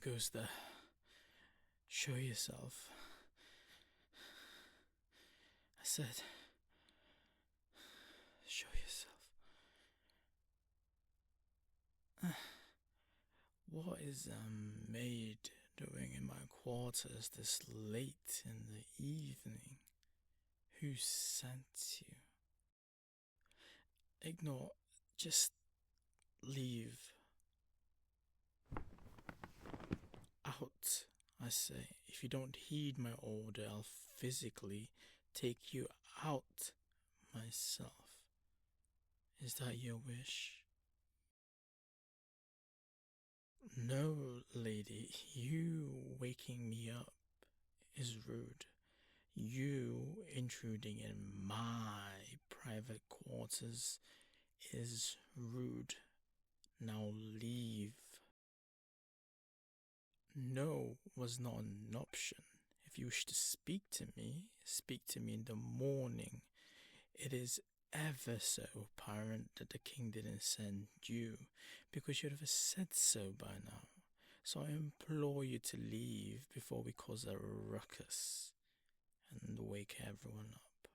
Who goes there? Show yourself. I said, show yourself. What is a maid doing in my quarters this late in the evening? Who sent you? Ignore. Just leave. Out, I say. If you don't heed my order, I'll physically take you out myself. Is that your wish? No, lady. You waking me up is rude. You intruding in my private quarters is rude. Now leave. No was not an option. If you wish to speak to me in the morning. It is ever so apparent that the king didn't send you, because you'd have said so by now. So I implore you to leave before we cause a ruckus and wake everyone up.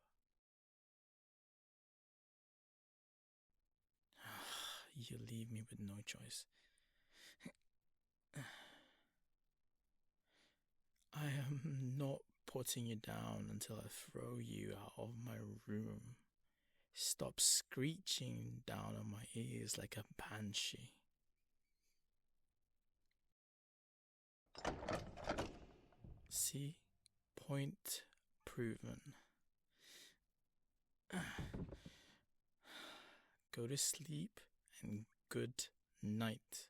You leave me with no choice. I am not putting you down until I throw you out of my room. Stop screeching down on my ears like a banshee. See? Point proven. Go to sleep and good night.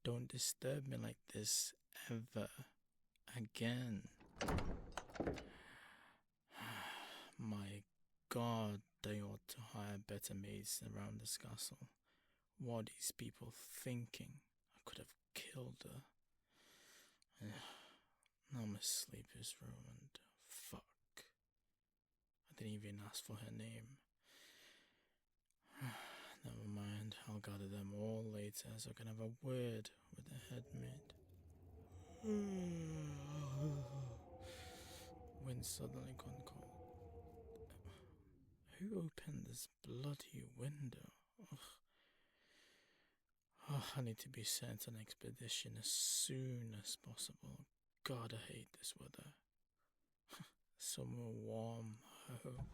Don't disturb me like this ever again. My God, they ought to hire better maids around this castle. What are these people thinking? I could have killed her. Now my sleep is ruined. Fuck. I didn't even ask for her name. Never mind, I'll gather them all later so I can have a word with the head maid. Wind suddenly gone cold. Who opened this bloody window? Ugh. Oh, I need to be sent on an expedition as soon as possible. God, I hate this weather. Somewhere warm, I hope.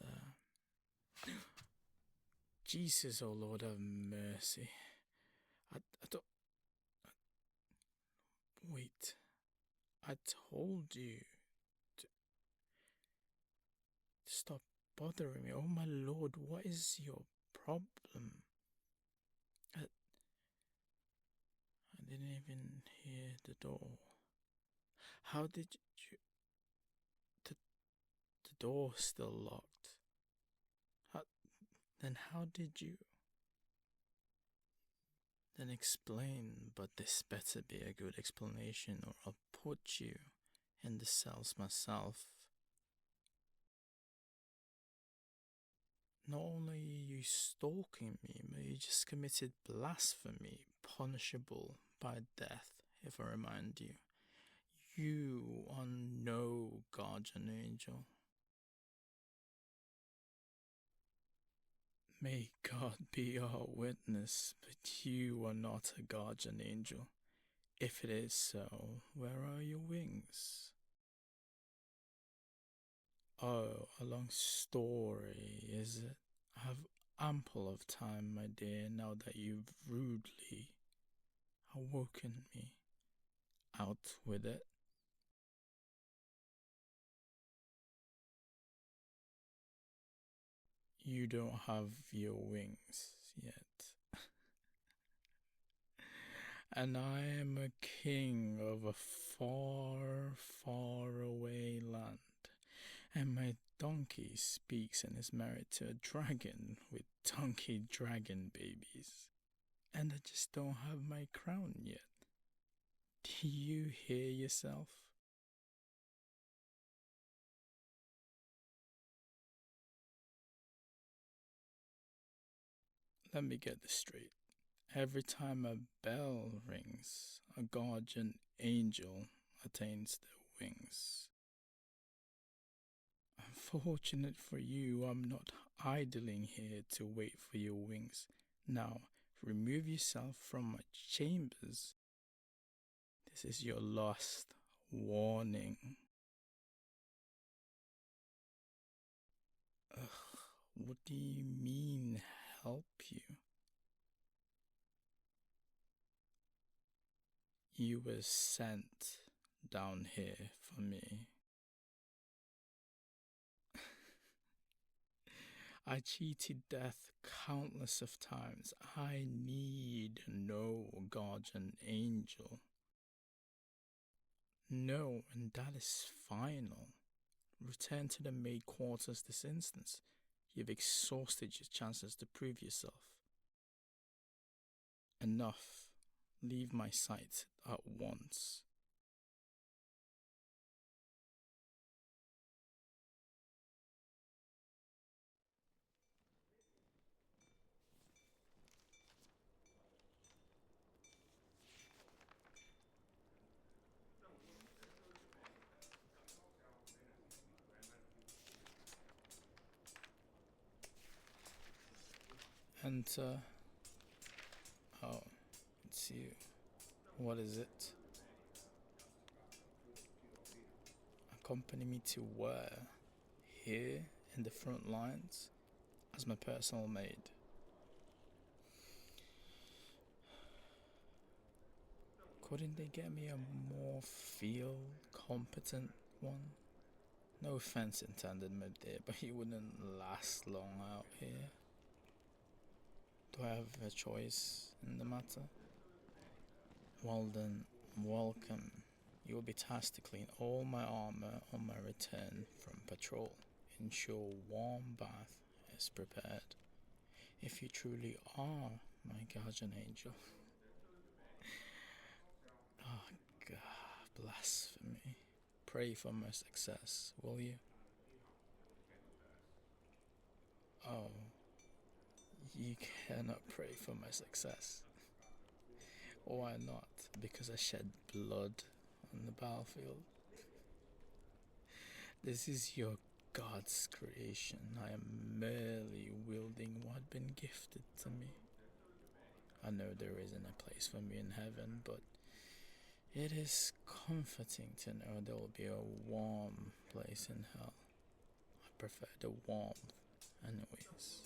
There. Jesus, oh Lord, have mercy. I don't... Wait. I told you to stop bothering me. Oh my Lord, what is your problem? I didn't even hear the door. How did you... The door's still locked. Then how did you... Then explain, but this better be a good explanation or I'll put you in the cells myself. Not only are you stalking me, but you just committed blasphemy, punishable by death, if I remind you. You are no guardian angel. May God be our witness, but you are not a guardian angel. If it is so, where are your wings? Oh, a long story, is it? I have ample of time, my dear, now that you've rudely awoken me. Out with it. You don't have your wings yet. And I am a king of a far, far away land. And my donkey speaks and is married to a dragon with donkey dragon babies. And I just don't have my crown yet. Do you hear yourself? Let me get this straight. Every time a bell rings, a guardian angel attains their wings. Unfortunate for you, I'm not idling here to wait for your wings. Now, remove yourself from my chambers. This is your last warning. Ugh, what do you mean, help you? You were sent down here for me. I cheated death countless of times. I need no guardian angel. No, and that is final. Return to the maid quarters this instance. You've exhausted your chances to prove yourself. Enough. Leave my sight at once. Enter. Oh, it's you. What is it? Accompany me to where? Here, in the front lines, as my personal maid. Couldn't they get me a more field competent one? No offense intended, my dear, but you wouldn't last long out here. Do I have a choice in the matter? Well then, welcome. You will be tasked to clean all my armor on my return from patrol. Ensure warm bath is prepared. If you truly are my guardian angel. Oh God, blasphemy. Pray for my success, will you? Oh, you cannot pray for my success. Why not? Because I shed blood on the battlefield. This is your God's creation. I am merely wielding what had been gifted to me. I know there isn't a place for me in heaven, but it is comforting to know there will be a warm place in hell. I prefer the warmth, anyways.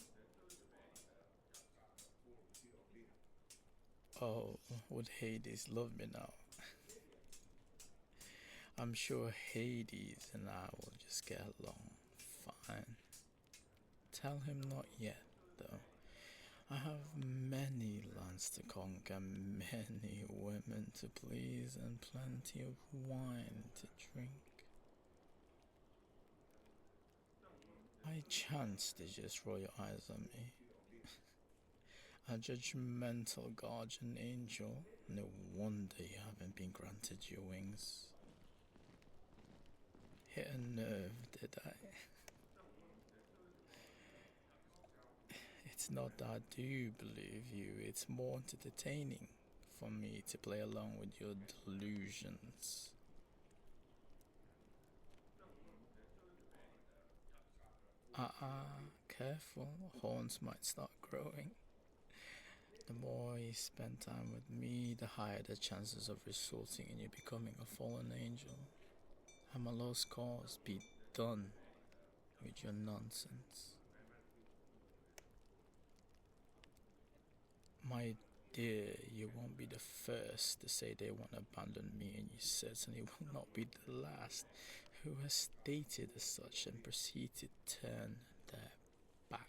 Oh, would Hades love me now? I'm sure Hades and I will just get along fine. Tell him not yet, though. I have many lands to conquer, many women to please, and plenty of wine to drink. I chance to just roll your eyes on me. A judgmental guardian angel. No wonder you haven't been granted your wings. Hit a nerve, did I? It's not that I do believe you, it's more entertaining for me to play along with your delusions. Careful, horns might start growing. The more you spend time with me, the higher the chances of resulting in you becoming a fallen angel. I'm a lost cause, be done with your nonsense. My dear, you won't be the first to say they want to abandon me, and you certainly will not be the last who has stated as such and proceed to turn their back.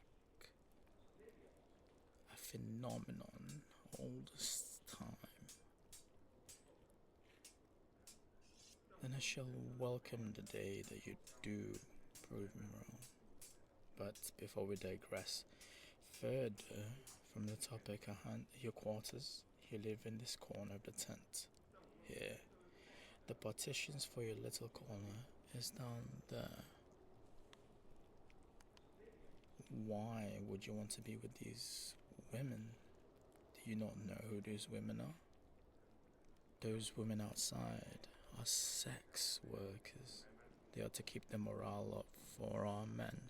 A phenomenon all this time. Then I shall welcome the day that you do prove me wrong. But before we digress further from the topic at hand, your quarters, you live in this corner of the tent. Here, the partitions for your little corner is down there. Why would you want to be with these women? Do you not know who those women are? Those women outside are sex workers. They are to keep the morale up for our men.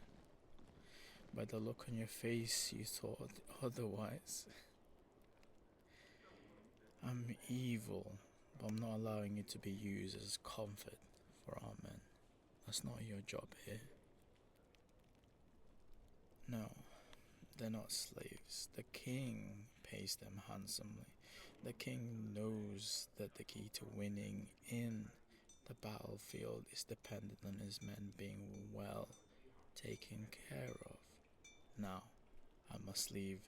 By the look on your face, you thought otherwise. I'm evil, but I'm not allowing you to be used as comfort for our men. That's not your job here. No, they're not slaves. The king pays them handsomely. The king knows that the key to winning in the battlefield is dependent on his men being well taken care of. Now, I must leave.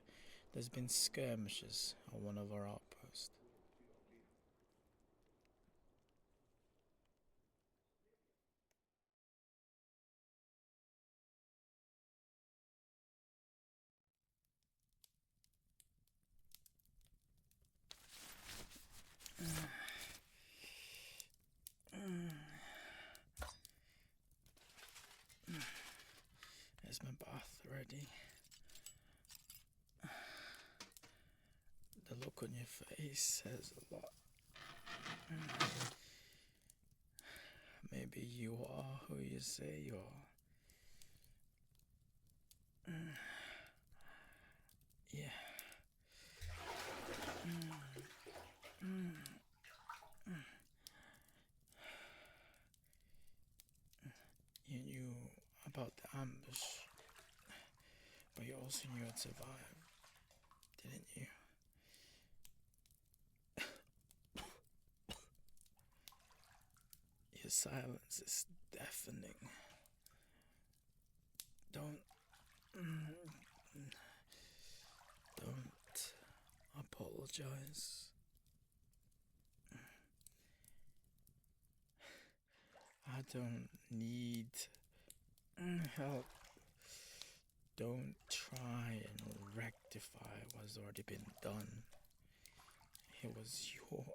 There's been skirmishes on one of our outposts. Is my bath ready? The look on your face says a lot. Maybe you are who you say you are. Yeah. You knew about the ambush, but you also knew I'd survive, didn't you? Your silence is deafening. Don't apologize. I don't need help. Don't try and rectify what's already been done. It was your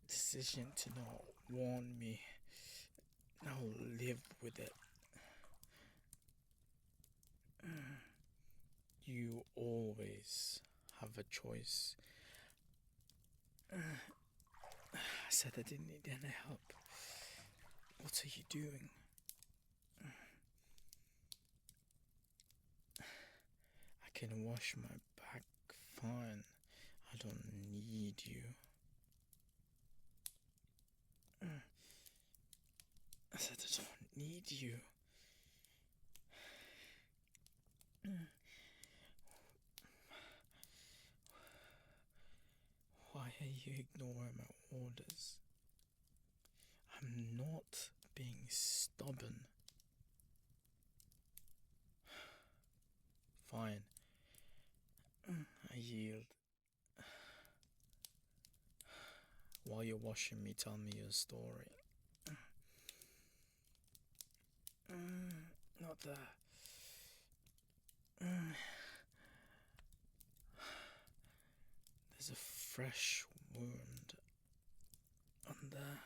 decision to not warn me. Now live with it. You always have a choice. I said I didn't need any help. What are you doing? I can wash my back fine. I don't need you. I said I don't need you. Why are you ignoring my orders? I'm not being stubborn. Fine. I yield. While you're washing me, tell me your story. Not that. There's a fresh wound under.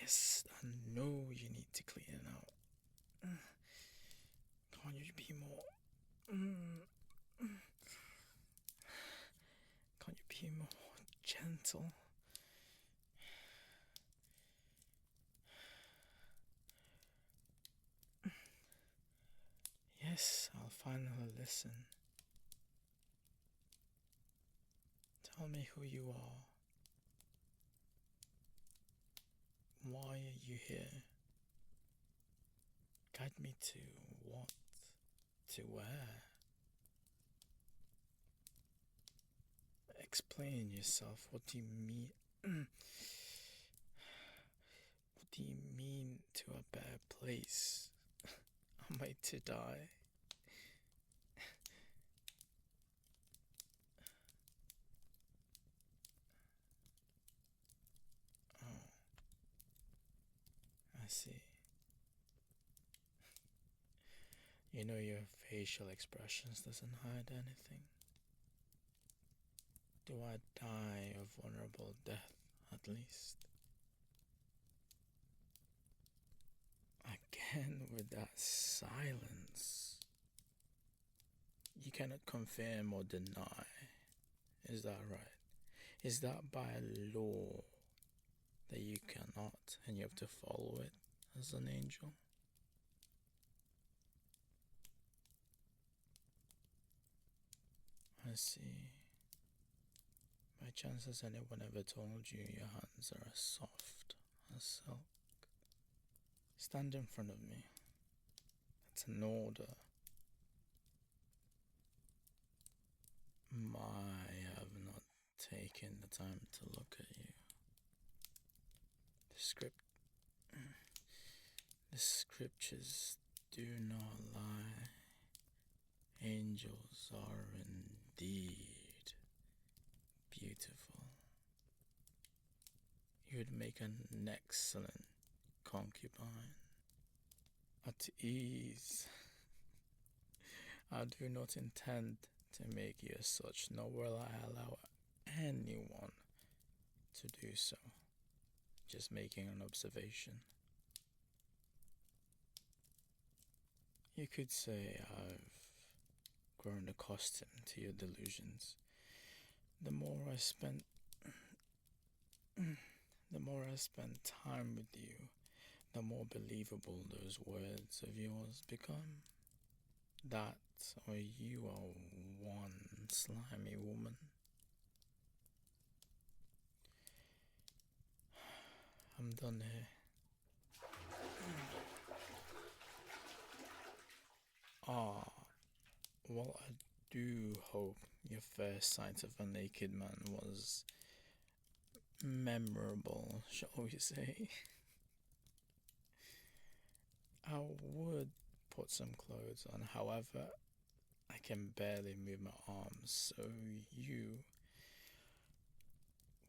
Yes, I know you need to clean it out. Can't you be more? Can't you be more gentle? Yes, I'll finally listen. Tell me who you are. Why are you here? Guide me to what? To where? Explain yourself. What do you mean? What do you mean to a better place? Am I to die? Oh, I see. You know your facial expressions doesn't hide anything. Do I die a vulnerable death, at least? Again with that silence. You cannot confirm or deny. Is that right? Is that by law that you cannot and you have to follow it as an angel? I see. By chance has anyone ever told you your hands are as soft as silk? Stand in front of me. It's an order. I have not taken the time to look at you. The scriptures do not lie. Angels are indeed beautiful. You would make an excellent concubine. At ease. I do not intend to make you as such, nor will I allow anyone to do so. Just making an observation. You could say I've grown accustomed to your delusions. The more I spend time with you, the more believable those words of yours become. That or you are one slimy woman. I'm done here. Well, I do hope your first sight of a naked man was memorable, shall we say. I would put some clothes on, however, I can barely move my arms, so you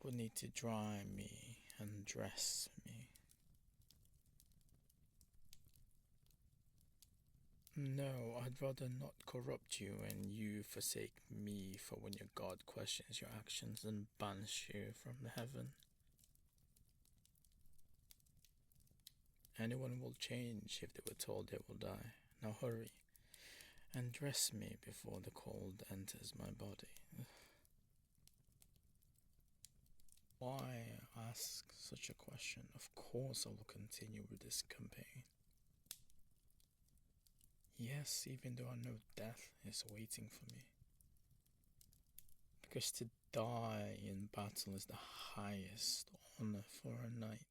would need to dry me and dress me. No, I'd rather not corrupt you and you forsake me for when your God questions your actions and bans you from heaven. Anyone will change if they were told they will die. Now hurry and dress me before the cold enters my body. Why ask such a question? Of course I will continue with this campaign. Yes, even though I know death is waiting for me. Because to die in battle is the highest honor for a knight.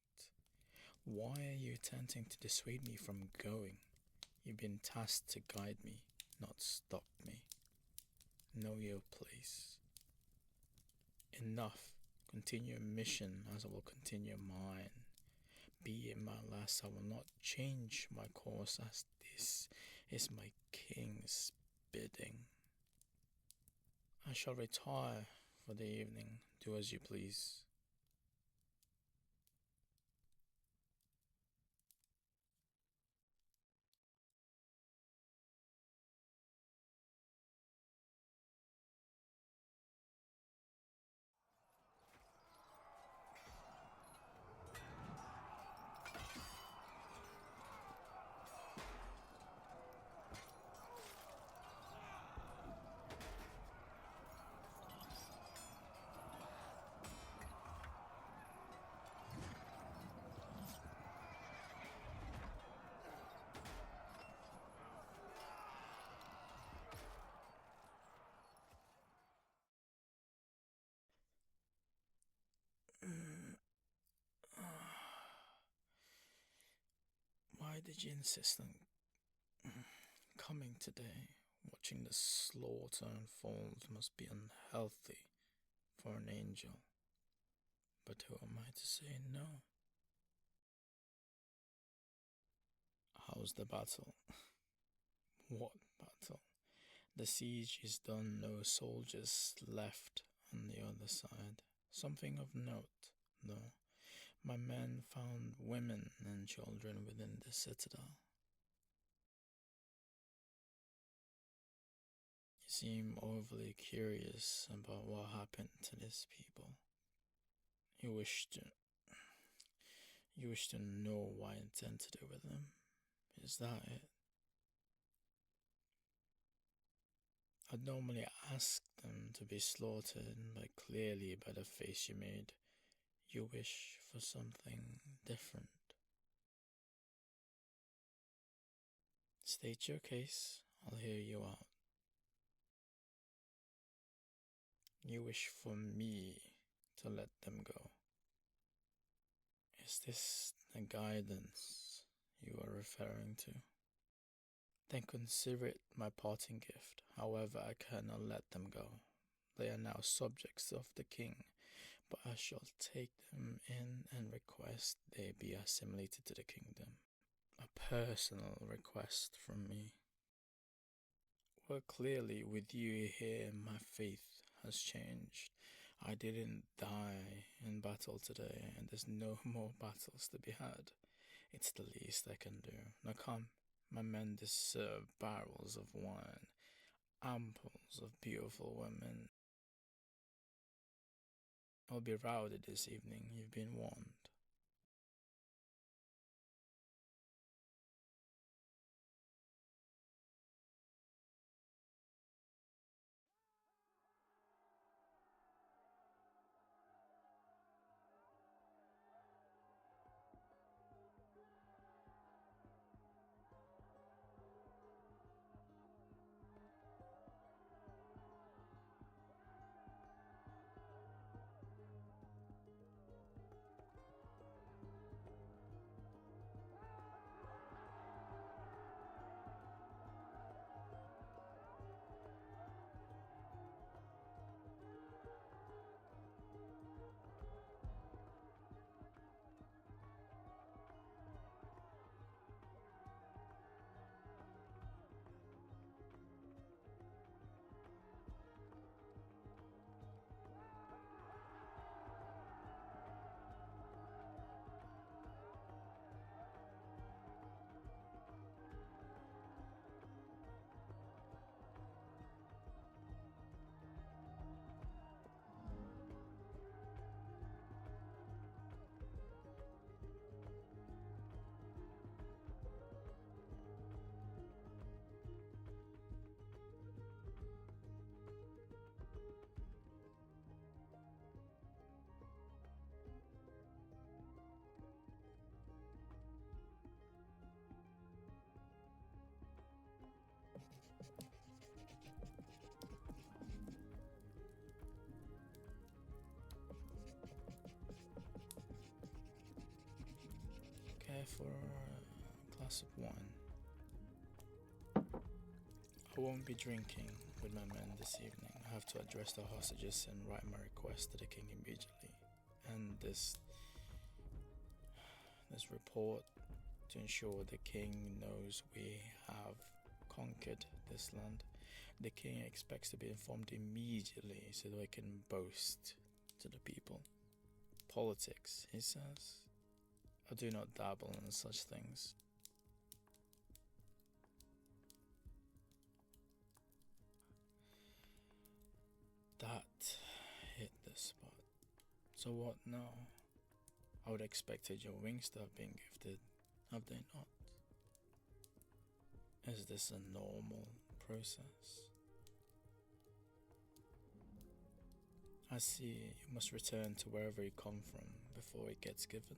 Why are you attempting to dissuade me from going? You've been tasked to guide me, not stop me. Know your place. Enough. Continue your mission as I will continue mine. Be it my last, I will not change my course as this is my king's bidding. I shall retire for the evening. Do as you please. Why did you insist on coming today? Watching the slaughter unfold must be unhealthy for an angel. But who am I to say no? How's the battle? What battle? The siege is done, no soldiers left on the other side. Something of note, though. My men found women and children within the citadel. You seem overly curious about what happened to these people. You wish to know what I intend to do with them. Is that it? I'd normally ask them to be slaughtered, but clearly by the face you made, you wish for something different. State your case, I'll hear you out. You wish for me to let them go. Is this the guidance you are referring to? Then consider it my parting gift. However, I cannot let them go. They are now subjects of the king, but I shall take them in and request they be assimilated to the kingdom. A personal request from me. Well, clearly, with you here, my faith has changed. I didn't die in battle today, and there's no more battles to be had. It's the least I can do. Now come, my men deserve barrels of wine, amples of beautiful women. I'll be rowdy this evening, you've been warned. Okay, for a glass of wine. I won't be drinking with my men this evening. I have to address the hostages and write my request to the king immediately. And this report to ensure the king knows we have conquered this land. The king expects to be informed immediately so that I can boast to the people. Politics, he says. I do not dabble in such things. That hit the spot. So what now? I would expected your wings to have been gifted. Have they not? Is this a normal process? I see you must return to wherever you come from before it gets given.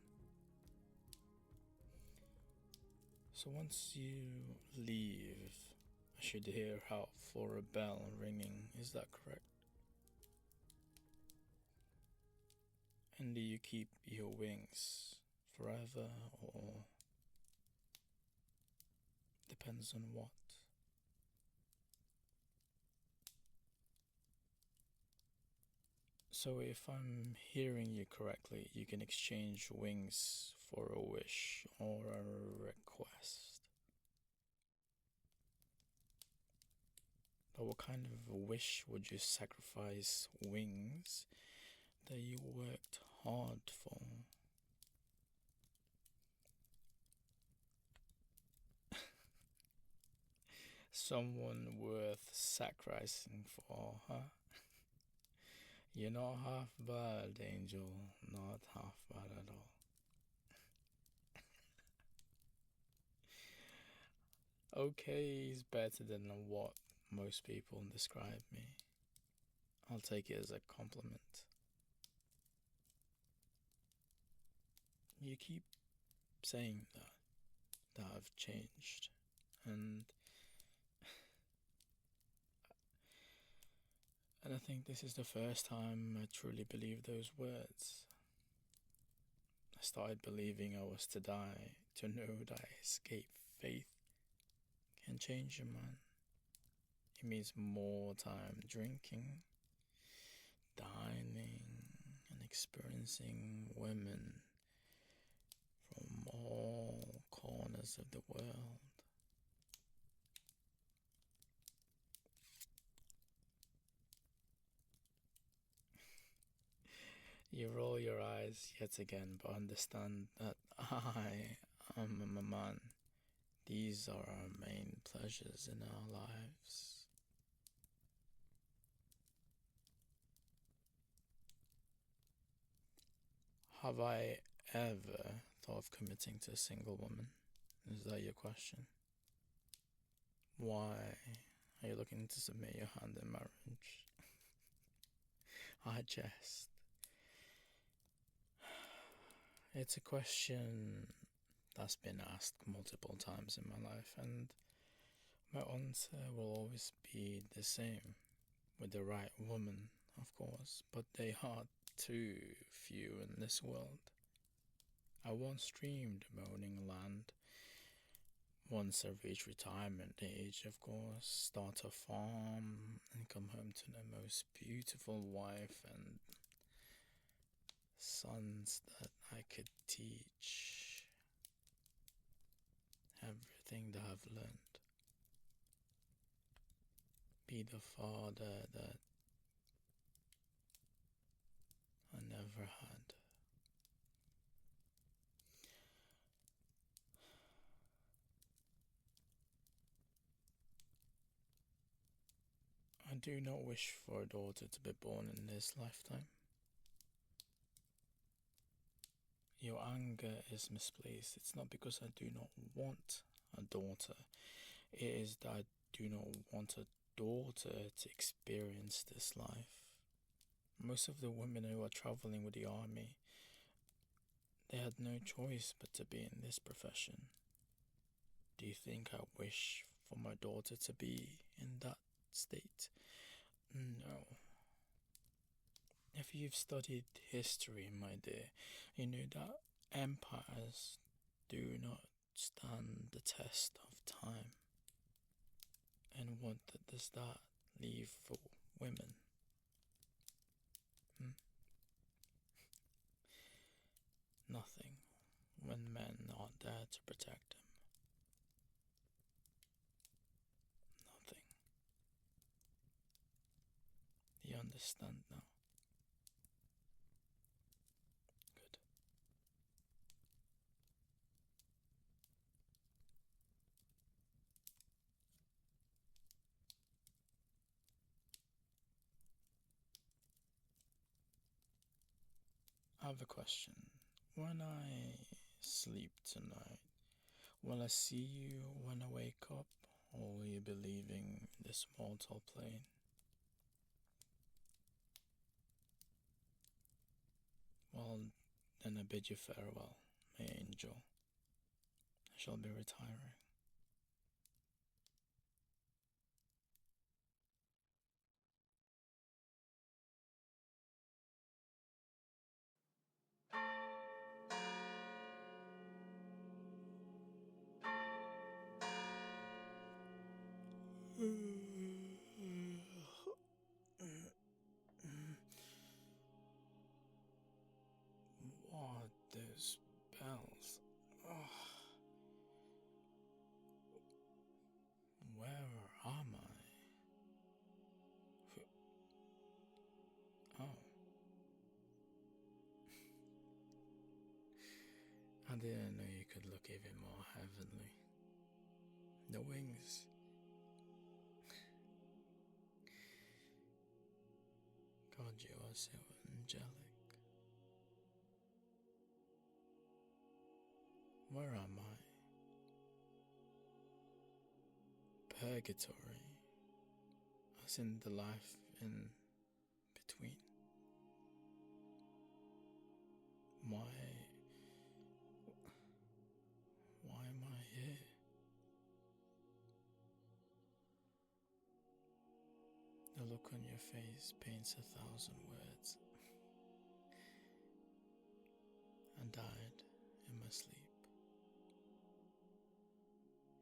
So once you leave, I should hear out for a bell ringing, is that correct? And do you keep your wings forever, or depends on what? So if I'm hearing you correctly, you can exchange wings for a wish or a request. But what kind of a wish would you sacrifice wings that you worked hard for? Someone worth sacrificing for, huh? You're not half bad, Angel. Not half bad at all. Okay, is better than a what? most people describe me. I'll take it as a compliment. You keep saying that I've changed, and I think this is the first time I truly believe those words. I started believing I was to die to know that escape faith can change a man. It means more time drinking, dining, and experiencing women from all corners of the world. You roll your eyes yet again, but understand that I am a man. These are our main pleasures in our lives. Have I ever thought of committing to a single woman? Is that your question? Why are you looking to submit your hand in marriage? I jest. It's a question that's been asked multiple times in my life, and my answer will always be the same. With the right woman, of course, but they are too few in this world. I once dreamed of owning land. Once I reach retirement age, of course, start a farm and come home to the most beautiful wife and sons that I could teach everything that I've learned. Be the father that I never had. I do not wish for a daughter to be born in this lifetime. Your anger is misplaced. It's not because I do not want a daughter. It is that I do not want a daughter to experience this life. Most of the women who are traveling with the army, they had no choice but to be in this profession. Do you think I wish for my daughter to be in that state? No. If you've studied history, my dear, you know that empires do not stand the test of time. And what does that leave for women? Nothing, when men aren't there to protect them. Nothing. You understand now? Good. I have a question. When I sleep tonight, will I see you when I wake up, or will you be leaving this mortal plane? Well, then I bid you farewell, my angel. I shall be retiring. What those bells? Oh, where am I? Oh, I didn't know you could look even more heavenly. The wings. God, you are so angelic. Where am I? Purgatory. as in the life in between. Why am I here? The look on your face paints 1,000 words. I died in my sleep.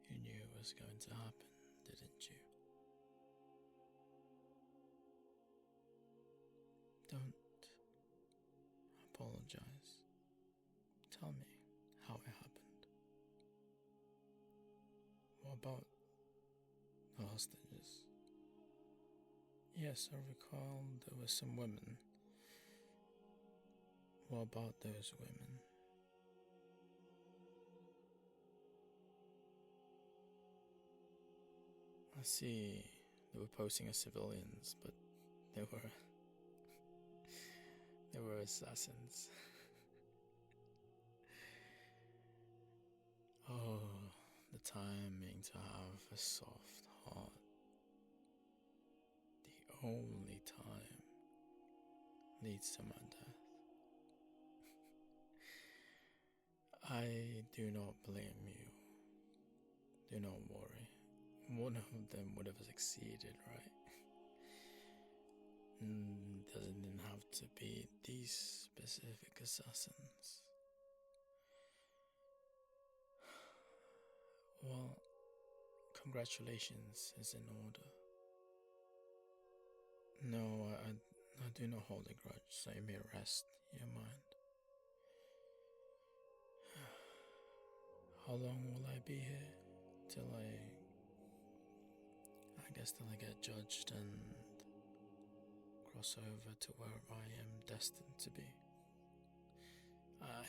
You knew it was going to happen, didn't you? Don't apologize. Tell me how it happened. What about the hostages? Yes, I recall there were some women. What about those women? I see they were posing as civilians, but they were assassins. Oh, the timing to have a soft heart. The only time leads to my death. I do not blame you. Do not worry. One of them would have succeeded, right? Doesn't have to be these specific assassins. Well, congratulations is in order. No, I do not hold a grudge, so you may rest your mind. How long will I be here? Till I get judged and cross over to where I am destined to be.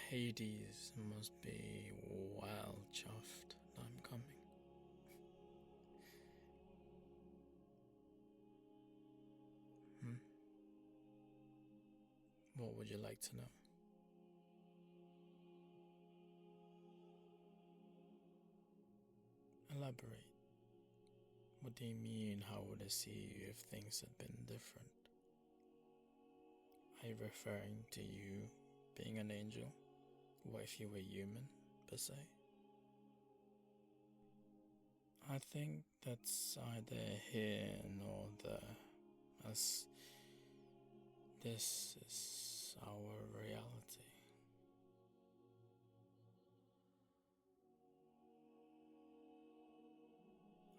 Hades must be well chuffed that I'm coming. What would you like to know? Elaborate. What do you mean, how would I see you if things had been different? Are you referring to you being an angel? What if you were human, per se? I think that's either here nor there, as this is our reality.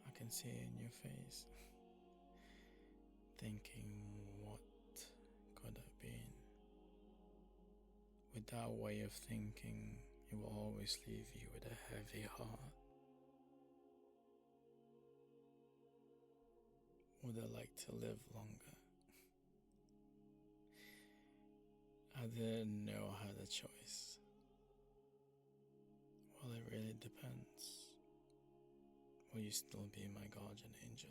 I can see it in your face, thinking what could have been. With that way of thinking, it will always leave you with a heavy heart. Would I like to live longer? I didn't know I had a choice. Well, it really depends. Will you still be my guardian angel?